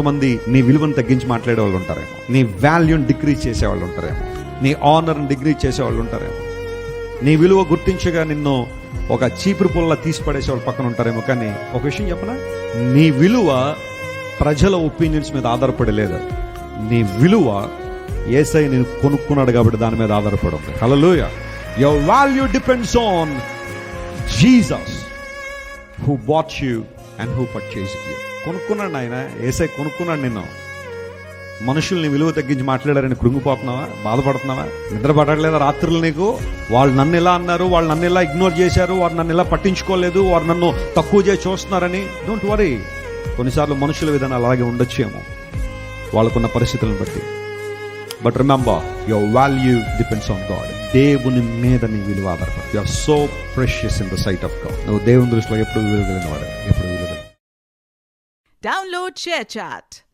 కొంతమంది నీ విలువను తగ్గించి మాట్లాడే వాళ్ళు ఉంటారేమో, నీ వాల్యూని డిక్రీజ్ చేసేవాళ్ళు ఉంటారేమో, నీ ఆనర్ని డిక్రీజ్ చేసేవాళ్ళు ఉంటారేమో, నీ విలువ గుర్తించగా నిన్ను ఒక చీపురు పుల్ల తీసి పడేసేవాళ్ళు పక్కన ఉంటారేమో. కానీ ఒక విషయం చెప్పనా, నీ విలువ ప్రజల ఒపీనియన్స్ మీద ఆధారపడి లేదు. నీ విలువ యేసయ్య నేను కొనుక్కున్నాడు కాబట్టి దాని మీద ఆధారపడి ఉంది. Hallelujah. Your value depends on Jesus who bought you and who purchased you. కొనుక్కున్నాడు ఆయన, యేసయ్య కొనుక్కున్నాడు నిన్ను. మనుషుల్ని విలువ తగ్గించి మాట్లాడారని కృంగిపోతున్నావా, బాధపడుతున్నావా, నిద్ర పడట్లేదా రాత్రులు నీకు? వాళ్ళు నన్ను ఇలా అన్నారు, వాళ్ళు నన్ను ఇలా ఇగ్నోర్ చేశారు, వారు నన్ను ఇలా పట్టించుకోలేదు, వారు నన్ను తక్కువ చేసి చూస్తున్నారని. Don't worry. కొన్నిసార్లు మనుషుల విధానం అలాగే ఉండొచ్చేమో వాళ్ళకున్న పరిస్థితులను బట్టి. But remember, your value depends on God. దేవుని మీద నీ విలువ ఆధారపడి. You are so precious in the sight of God. నువ్వు దేవుని దృష్టిలో ఎప్పుడు విలువ కలిగిన వాడు, ఎప్పుడు విలువ. Download ShareChat.